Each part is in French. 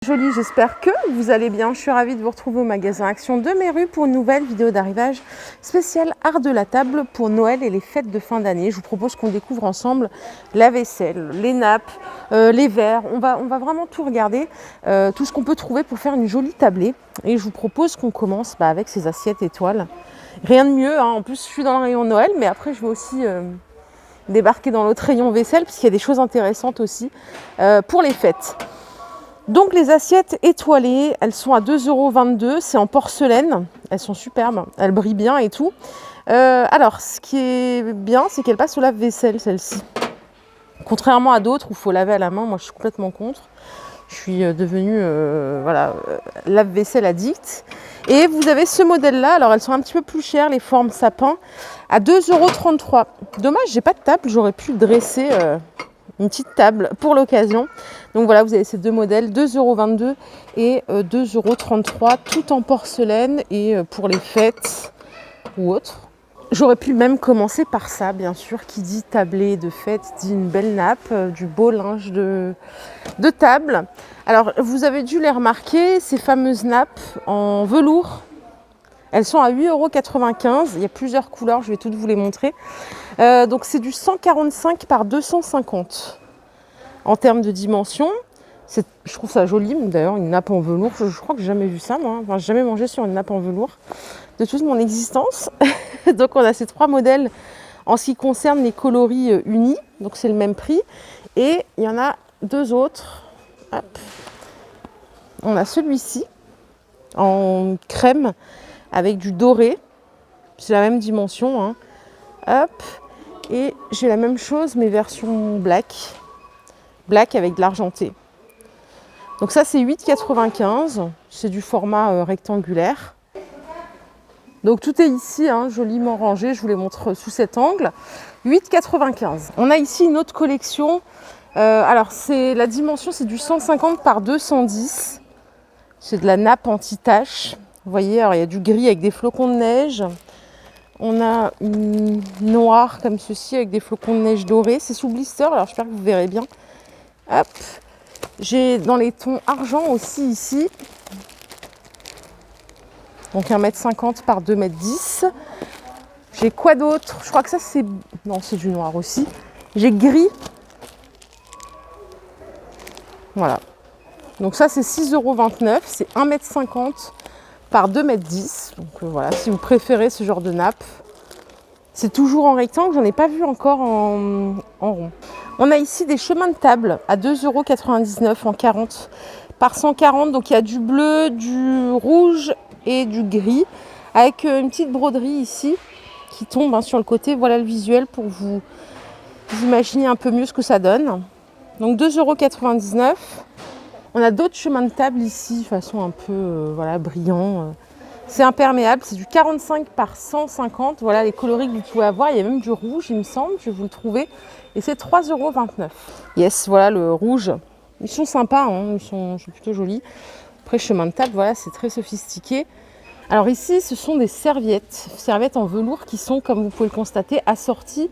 Jolie, j'espère que vous allez bien. Je suis ravie de vous retrouver au magasin Action de Méru pour une nouvelle vidéo d'arrivage spéciale art de la table pour Noël et les fêtes de fin d'année. Je vous propose qu'on découvre ensemble la vaisselle, les nappes, les verres. On va vraiment tout regarder, tout ce qu'on peut trouver pour faire une jolie tablée. Et je vous propose qu'on commence avec ces assiettes étoiles. Rien de mieux, hein. En plus je suis dans le rayon Noël, mais après je vais aussi débarquer dans l'autre rayon vaisselle, parce qu'il y a des choses intéressantes aussi pour les fêtes. Donc les assiettes étoilées, elles sont à 2,22 €, c'est en porcelaine, elles sont superbes, elles brillent bien et tout. Alors ce qui est bien, c'est qu'elles passent au lave-vaisselle, celle-ci. Contrairement à d'autres où il faut laver à la main, moi je suis complètement contre. Je suis devenue lave-vaisselle addict. Et vous avez ce modèle-là, alors elles sont un petit peu plus chères, les formes sapin, à 2,33 €. Dommage, j'ai pas de table, j'aurais pu dresser une petite table pour l'occasion. Donc voilà, vous avez ces deux modèles, 2,22 € et 2,33 €, tout en porcelaine et pour les fêtes ou autres. J'aurais pu même commencer par ça, bien sûr. Qui dit tablé de fête dit une belle nappe, du beau linge de table. Alors, vous avez dû les remarquer, ces fameuses nappes en velours. Elles sont à 8,95 €. Il y a plusieurs couleurs, je vais toutes vous les montrer. Donc c'est du 145 par 250. En termes de dimension, je trouve ça joli. D'ailleurs, une nappe en velours, je crois que j'ai jamais vu ça, moi. Enfin, j'ai jamais mangé sur une nappe en velours de toute mon existence. Donc on a ces trois modèles en ce qui concerne les coloris unis. Donc c'est le même prix. Et il y en a deux autres. Hop. On a celui-ci en crème avec du doré. C'est la même dimension, hein. Hop. Et j'ai la même chose, mais version black. Black avec de l'argenté. Donc ça, c'est 8,95 €. C'est du format rectangulaire. Donc tout est ici, hein, joliment rangé. Je vous les montre sous cet angle. 8,95 €. On a ici une autre collection. Alors, la dimension, c'est du 150 par 210. C'est de la nappe anti-tache. Vous voyez, alors il y a du gris avec des flocons de neige. On a une noire comme ceci avec des flocons de neige dorés. C'est sous blister, alors j'espère que vous verrez bien. Hop. J'ai dans les tons argent aussi ici. Donc 1,50 m par 2,10 m. J'ai quoi d'autre? Je crois que ça c'est... Non, c'est du noir aussi. J'ai gris. Voilà. Donc ça c'est 6,29 €. C'est 1,50 m par 2,10 m. Donc voilà, si vous préférez ce genre de nappe. C'est toujours en rectangle, j'en ai pas vu encore en rond. On a ici des chemins de table à 2,99 € en 40 par 140. Donc il y a du bleu, du rouge et du gris. Avec une petite broderie ici qui tombe sur le côté. Voilà le visuel pour vous imaginer un peu mieux ce que ça donne. Donc 2,99 €. On a d'autres chemins de table ici, de façon un peu brillant. C'est imperméable, c'est du 45 par 150. Voilà les coloris que vous pouvez avoir. Il y a même du rouge, il me semble, je vais vous le trouver. Et c'est 3,29 €. Yes, voilà le rouge. Ils sont sympas, hein, ils sont plutôt jolis. Après, chemin de table, voilà, c'est très sophistiqué. Alors ici, ce sont des serviettes en velours qui sont, comme vous pouvez le constater, assorties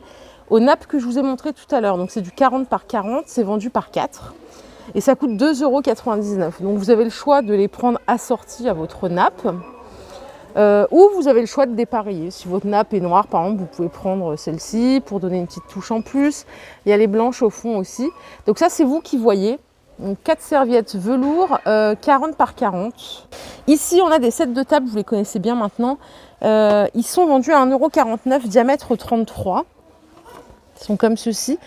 aux nappes que je vous ai montrées tout à l'heure. Donc c'est du 40 par 40, c'est vendu par 4. Et ça coûte 2,99 €. Donc vous avez le choix de les prendre assorties à votre nappe. Ou vous avez le choix de dépareiller. Si votre nappe est noire, par exemple, vous pouvez prendre celle-ci pour donner une petite touche en plus. Il y a les blanches au fond aussi. Donc ça, c'est vous qui voyez. Donc 4 serviettes velours, 40 par 40. Ici, on a des sets de table, vous les connaissez bien maintenant. Ils sont vendus à 1,49 €, diamètre 33. Ils sont comme ceci.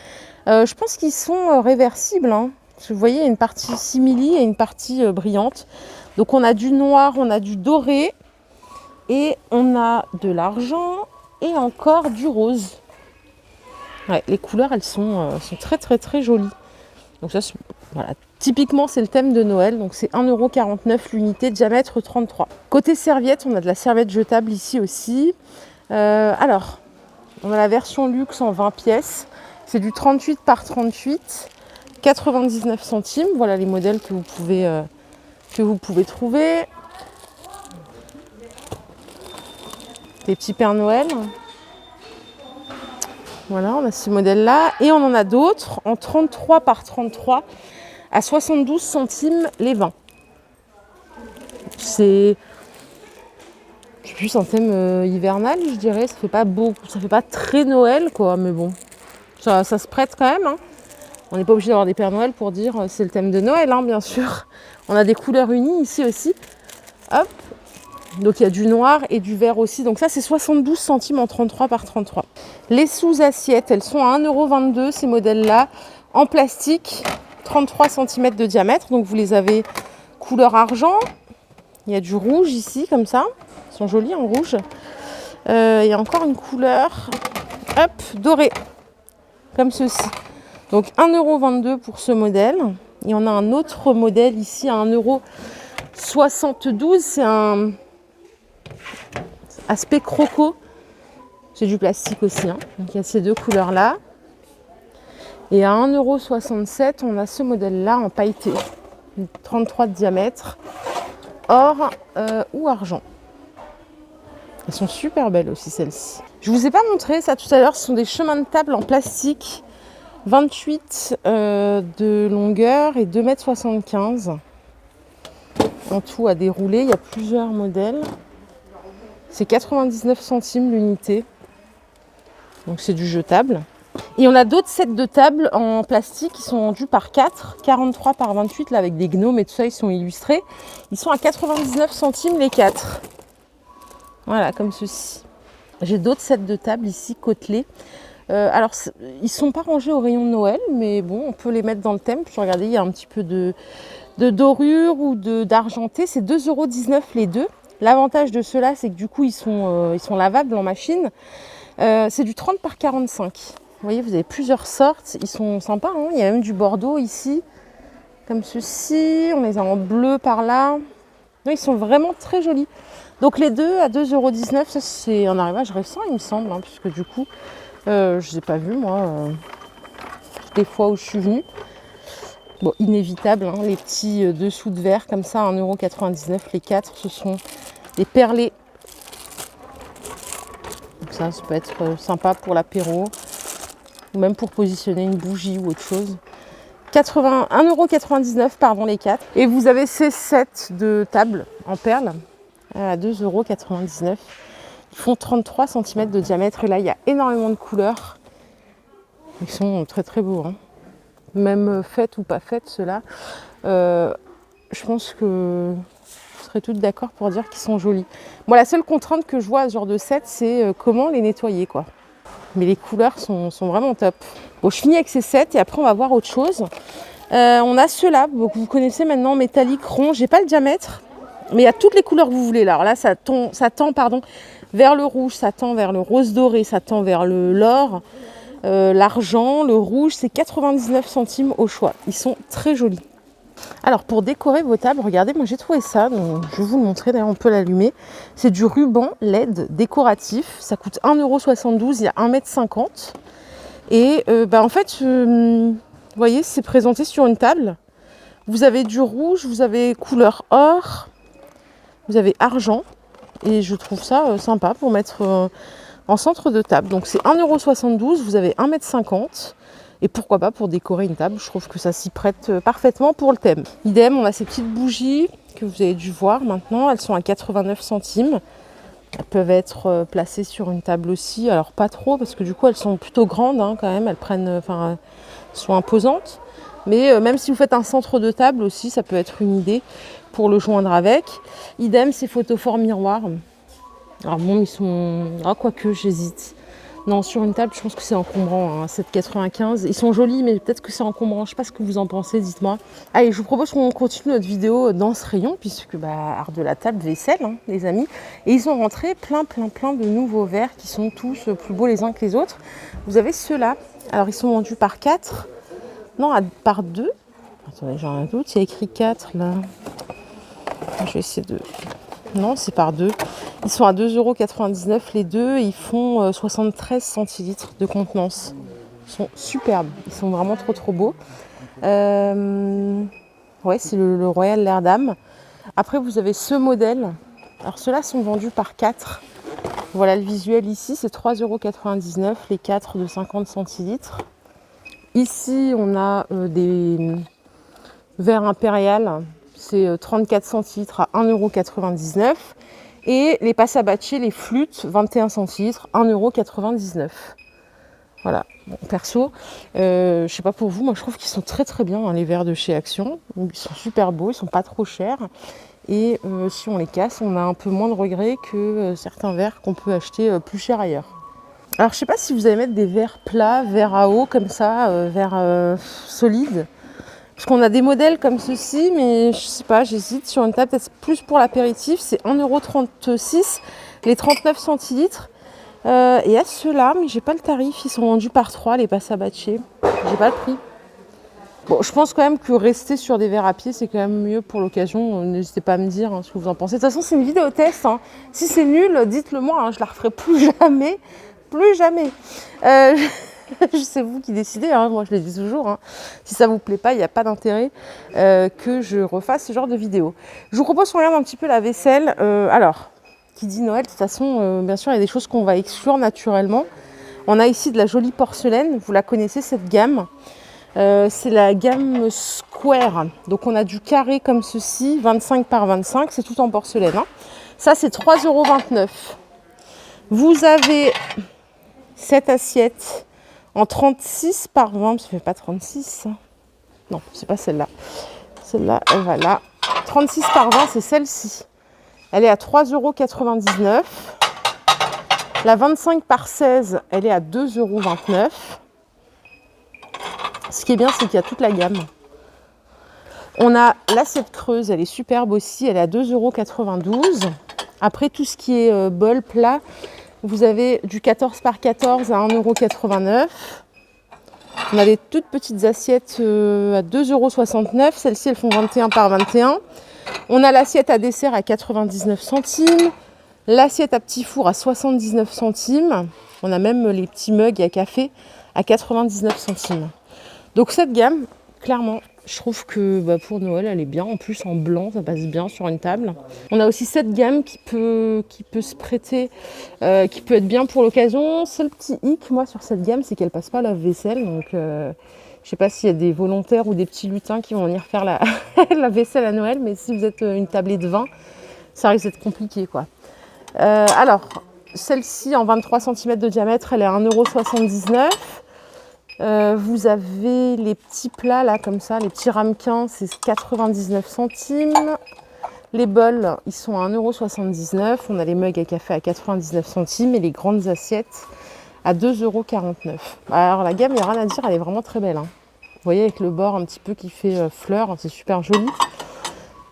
Je pense qu'ils sont réversibles, hein. Vous voyez, il y a une partie simili et une partie brillante. Donc on a du noir, on a du doré. Et on a de l'argent et encore du rose. Ouais, les couleurs, elles sont très très très jolies. Donc ça, voilà, typiquement, c'est le thème de Noël. Donc c'est 1,49 € l'unité, diamètre 33. Côté serviette, on a de la serviette jetable ici aussi. Alors, on a la version luxe en 20 pièces. C'est du 38 par 38, 99 centimes. Voilà les modèles que vous pouvez trouver. Des petits Pères Noël. Voilà, on a ce modèle-là. Et on en a d'autres en 33 par 33 à 72 centimes les 20. C'est plus un thème hivernal, je dirais. Ça fait pas beaucoup, ça fait pas très Noël, quoi. Mais bon, ça se prête quand même. Hein. On n'est pas obligé d'avoir des Pères Noël pour dire c'est le thème de Noël, hein, bien sûr. On a des couleurs unies ici aussi. Hop. Donc il y a du noir et du vert aussi. Donc ça c'est 72 centimes en 33 par 33. Les sous-assiettes, elles sont à 1,22 € ces modèles-là. En plastique, 33 cm de diamètre. Donc vous les avez couleur argent. Il y a du rouge ici, comme ça. Ils sont jolis en rouge. Il y a encore une couleur hop, dorée. Comme ceci. Donc 1,22 € pour ce modèle. Et on a un autre modèle ici à 1,72 €. C'est un aspect croco. C'est du plastique aussi. Hein. Donc il y a ces deux couleurs-là. Et à 1,67 €, on a ce modèle-là en pailleté. 33 de diamètre. Or ou argent. Elles sont super belles aussi celles-ci. Je vous ai pas montré ça tout à l'heure. Ce sont des chemins de table en plastique. 28 de longueur et 2,75 m. En tout à dérouler, il y a plusieurs modèles. C'est 99 centimes l'unité. Donc c'est du jetable. Et on a d'autres sets de tables en plastique qui sont vendus par 4, 43 par 28, là avec des gnomes et tout ça, ils sont illustrés. Ils sont à 99 centimes les 4. Voilà, comme ceci. J'ai d'autres sets de tables ici, côtelés. Alors, ils ne sont pas rangés au rayon de Noël, mais bon, on peut les mettre dans le thème. Puis regardez, il y a un petit peu de dorure ou d'argenté. C'est 2,19 € les deux. L'avantage de ceux-là, c'est que du coup, ils sont lavables en machine. C'est du 30 par 45. Vous voyez, vous avez plusieurs sortes. Ils sont sympas. Hein, il y a même du Bordeaux ici, comme ceci. On les a en bleu par là. Non, ils sont vraiment très jolis. Donc les deux à 2,19 €, ça c'est un arrivage récent, il me semble, hein, puisque du coup, je ne les ai pas vus, moi, des fois où je suis venue. Bon, inévitable, hein, les petits dessous de verre comme ça, 1,99 € les 4, ce sont des perlés. Donc ça peut être sympa pour l'apéro, ou même pour positionner une bougie ou autre chose. 1,99 € les 4. Et vous avez ces sets de tables en perles à 2,99 €. Ils font 33 cm de diamètre. Et là, il y a énormément de couleurs. Ils sont très très beaux. Hein. Même faites ou pas faites, ceux-là. Je pense que vous serez toutes d'accord pour dire qu'ils sont jolis. Moi, la seule contrainte que je vois à ce genre de set, c'est comment les nettoyer, quoi. Mais les couleurs sont vraiment top. Bon, je finis avec ces sets et après, on va voir autre chose. On a ceux-là, que vous connaissez maintenant, métallique, rond. J'ai pas le diamètre, mais il y a toutes les couleurs que vous voulez. Là. Alors là, ça tend vers le rouge, ça tend vers le rose doré, ça tend vers l'or, l'argent, le rouge. C'est 99 centimes au choix. Ils sont très jolis. Alors, pour décorer vos tables, regardez, moi j'ai trouvé ça. Donc je vais vous le montrer, d'ailleurs, on peut l'allumer. C'est du ruban LED décoratif. Ça coûte 1,72 €, il y a 1,50 m. Et en fait, vous voyez, c'est présenté sur une table. Vous avez du rouge, vous avez couleur or, vous avez argent. Et je trouve ça sympa pour mettre en centre de table. Donc c'est 1,72 €, vous avez 1,50 m. Et pourquoi pas pour décorer une table, je trouve que ça s'y prête parfaitement pour le thème. Idem, on a ces petites bougies que vous avez dû voir maintenant. Elles sont à 89 centimes. Elles peuvent être placées sur une table aussi. Alors pas trop, parce que du coup elles sont plutôt grandes hein, quand même. Elles sont imposantes. Mais même si vous faites un centre de table aussi, ça peut être une idée pour le joindre avec. Idem, ces photophores miroirs. Alors bon, ils sont... Ah, quoique, j'hésite. Non, sur une table, je pense que c'est encombrant, hein, 7,95. Ils sont jolis, mais peut-être que c'est encombrant. Je ne sais pas ce que vous en pensez, dites-moi. Allez, je vous propose qu'on continue notre vidéo dans ce rayon, puisque art de la table, vaisselle, hein, les amis. Et ils ont rentré plein de nouveaux verres qui sont tous plus beaux les uns que les autres. Vous avez ceux-là. Alors, ils sont vendus par 4. Non, par 2. Attendez, j'ai un doute. Il y a écrit 4, là. Je vais essayer de... Non, c'est par 2. Ils sont à 2,99 € les deux. Et ils font 73 centilitres de contenance. Ils sont superbes. Ils sont vraiment trop beaux. Ouais, c'est le Royal L'air d'âme. Après, vous avez ce modèle. Alors, ceux-là sont vendus par 4. Voilà le visuel ici. C'est 3,99 € les 4 de 50 centilitres. Ici, on a des verres impériales. c'est 34 centilitres à 1,99 €. Et les passes à batcher, les flûtes, 21 centilitres, 1,99 €. Voilà, bon, perso, je sais pas pour vous, moi je trouve qu'ils sont très très bien, hein, les verres de chez Action. Ils sont super beaux, ils sont pas trop chers. Et si on les casse, on a un peu moins de regrets que certains verres qu'on peut acheter plus cher ailleurs. Alors je sais pas si vous allez mettre des verres plats, verres à eau comme ça, verres solides. Parce qu'on a des modèles comme ceci, mais je sais pas, j'hésite sur une table, peut-être plus pour l'apéritif, c'est 1,36 € les 39 centilitres. Et à ceux-là, mais j'ai pas le tarif, ils sont vendus par 3, les passes à batcher. J'ai pas le prix. Bon, je pense quand même que rester sur des verres à pied, c'est quand même mieux pour l'occasion. N'hésitez pas à me dire ce que vous en pensez. De toute façon, c'est une vidéo test. Hein. Si c'est nul, dites-le moi, hein, je la referai plus jamais. Plus jamais. C'est vous qui décidez, hein, moi je le dis toujours. Hein. Si ça vous plaît pas, il n'y a pas d'intérêt que je refasse ce genre de vidéo. Je vous propose qu'on regarde un petit peu la vaisselle. Alors, qui dit Noël, de toute façon, bien sûr, il y a des choses qu'on va exclure naturellement. On a ici de la jolie porcelaine, vous la connaissez cette gamme. C'est la gamme Square. Donc on a du carré comme ceci, 25 par 25, c'est tout en porcelaine. Hein. Ça c'est 3,29 €. Vous avez cette assiette en 36 par 20, ça fait pas 36. Non, c'est pas celle-là. Celle-là, elle va là. 36 par 20, c'est celle-ci. Elle est à 3,99 €. La 25 par 16, elle est à 2,29 €. Ce qui est bien, c'est qu'il y a toute la gamme. On a l'assiette creuse, elle est superbe aussi, elle est à 2,92 €. Après, tout ce qui est bol plat, vous avez du 14 par 14 à 1,89 €. On a des toutes petites assiettes à 2,69 €. Celles-ci, elles font 21 par 21. On a l'assiette à dessert à 99 centimes. L'assiette à petit four à 79 centimes. On a même les petits mugs à café à 99 centimes. Donc cette gamme, clairement, je trouve que pour Noël, elle est bien. En plus, en blanc, ça passe bien sur une table. On a aussi cette gamme qui peut se prêter, qui peut être bien pour l'occasion. Seul petit hic, moi, sur cette gamme, c'est qu'elle passe pas lave-vaisselle. Donc, je sais pas s'il y a des volontaires ou des petits lutins qui vont venir faire la, la vaisselle à Noël. Mais si vous êtes une tablée de 20, ça risque d'être compliqué, quoi. Alors, celle-ci, en 23 cm de diamètre, elle est à 1,79 €. Vous avez les petits plats là comme ça, les petits ramequins, c'est 99 centimes. Les bols, ils sont à 1,79 €. On a les mugs à café à 99 centimes et les grandes assiettes à 2,49 €. Alors la gamme, il n'y a rien à dire, elle est vraiment très belle. Hein. Vous voyez avec le bord un petit peu qui fait fleur, c'est super joli.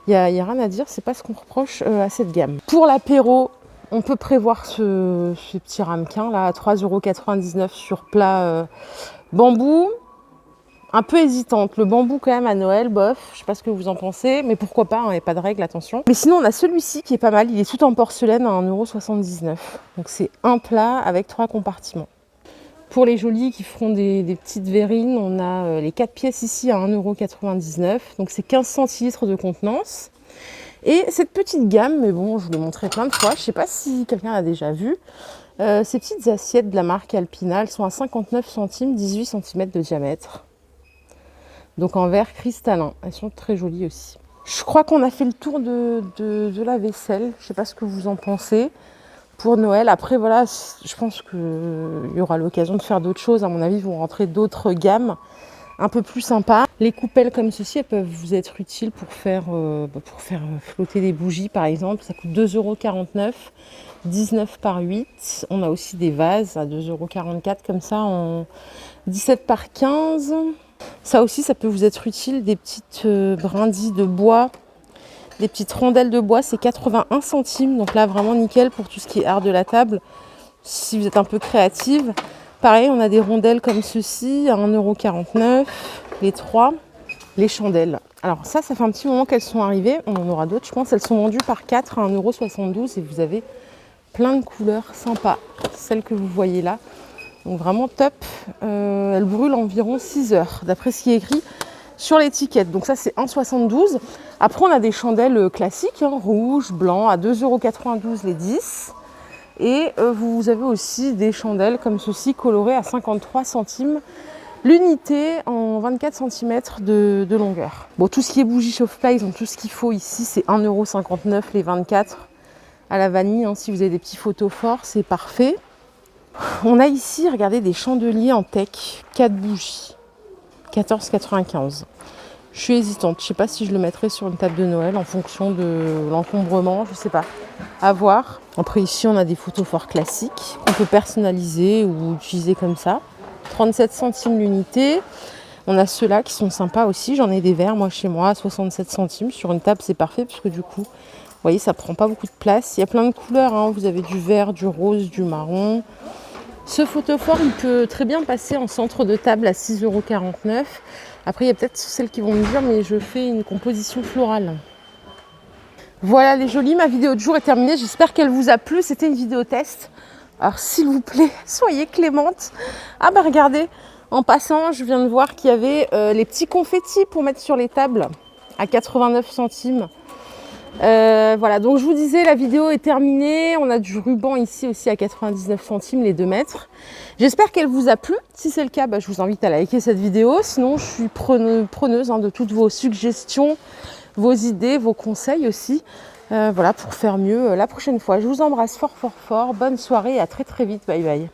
Il n'y a rien à dire, c'est pas ce qu'on reproche à cette gamme. Pour l'apéro, on peut prévoir ce petit ramequin là à 3,99 € sur plat bambou. Un peu hésitante, le bambou quand même à Noël, bof, je sais pas ce que vous en pensez, mais pourquoi pas, il n'y a pas de règle, attention. Mais sinon on a celui-ci qui est pas mal, il est tout en porcelaine à 1,79 €. Donc c'est un plat avec 3 compartiments. Pour les jolis qui feront des petites verrines, on a les 4 pièces ici à 1,99 €. Donc c'est 15 centilitres de contenance. Et cette petite gamme, mais bon, je vous l'ai montré plein de fois, je sais pas si quelqu'un l'a déjà vu. Ces petites assiettes de la marque Alpina, elles sont à 59 centimes, 18 cm de diamètre. Donc en verre cristallin. Elles sont très jolies aussi. Je crois qu'on a fait le tour de la vaisselle. Je ne sais pas ce que vous en pensez pour Noël. Après, voilà, je pense qu'il y aura l'occasion de faire d'autres choses. À mon avis, ils vont rentrer d'autres gammes un peu plus sympas. Les coupelles comme ceci, elles peuvent vous être utiles pour faire flotter des bougies, par exemple. Ça coûte 2,49 €, 19 par 8. On a aussi des vases à 2,44 € comme ça, en 17 par 15. Ça aussi, ça peut vous être utile, des petites brindilles de bois, des petites rondelles de bois, c'est 81 centimes. Donc là, vraiment nickel pour tout ce qui est art de la table, si vous êtes un peu créative. Pareil, on a des rondelles comme ceci, à 1,49 €, les 3. Les chandelles. Alors ça fait un petit moment qu'elles sont arrivées. On en aura d'autres, je pense. Elles sont vendues par 4 à 1,72 € et vous avez plein de couleurs sympas. Celles que vous voyez là. Donc vraiment top. Elle brûle environ 6 heures, d'après ce qui est écrit sur l'étiquette. Donc ça, c'est 1,72 €. Après, on a des chandelles classiques, hein, rouge, blanc, à 2,92 € les 10. Et vous avez aussi des chandelles comme ceci, colorées à 53 centimes l'unité en 24 cm de longueur. Bon, tout ce qui est bougie chauffe-plat, ils ont tout ce qu'il faut ici. C'est 1,59 € les 24 à la vanille. Hein. Si vous avez des petits photos forts, c'est parfait. On a ici, regardez, des chandeliers en teck, 4 bougies, 14,95 €. Je suis hésitante, je ne sais pas si je le mettrai sur une table de Noël en fonction de l'encombrement, je ne sais pas, à voir. Après ici on a des photos forts classiques qu'on peut personnaliser ou utiliser comme ça. 37 centimes l'unité. On a ceux-là qui sont sympas aussi, j'en ai des verts moi chez moi à 67 centimes. Sur une table c'est parfait parce que du coup, vous voyez, ça prend pas beaucoup de place. Il y a plein de couleurs, hein. Vous avez du vert, du rose, du marron. Ce photophore, il peut très bien passer en centre de table à 6,49 €. Après, il y a peut-être celles qui vont me dire, mais je fais une composition florale. Voilà les jolis, ma vidéo de jour est terminée. J'espère qu'elle vous a plu. C'était une vidéo test. Alors, s'il vous plaît, soyez clémente. Ah bah regardez, en passant, je viens de voir qu'il y avait les petits confettis pour mettre sur les tables à 89 centimes. Voilà, donc je vous disais, la vidéo est terminée. On a du ruban ici aussi à 99 centimes, les 2 mètres. J'espère qu'elle vous a plu. Si c'est le cas, bah, je vous invite à liker cette vidéo. Sinon, je suis preneuse hein, de toutes vos suggestions, vos idées, vos conseils aussi. Voilà, pour faire mieux la prochaine fois. Je vous embrasse fort, fort, fort. Bonne soirée et à très, très vite. Bye, bye.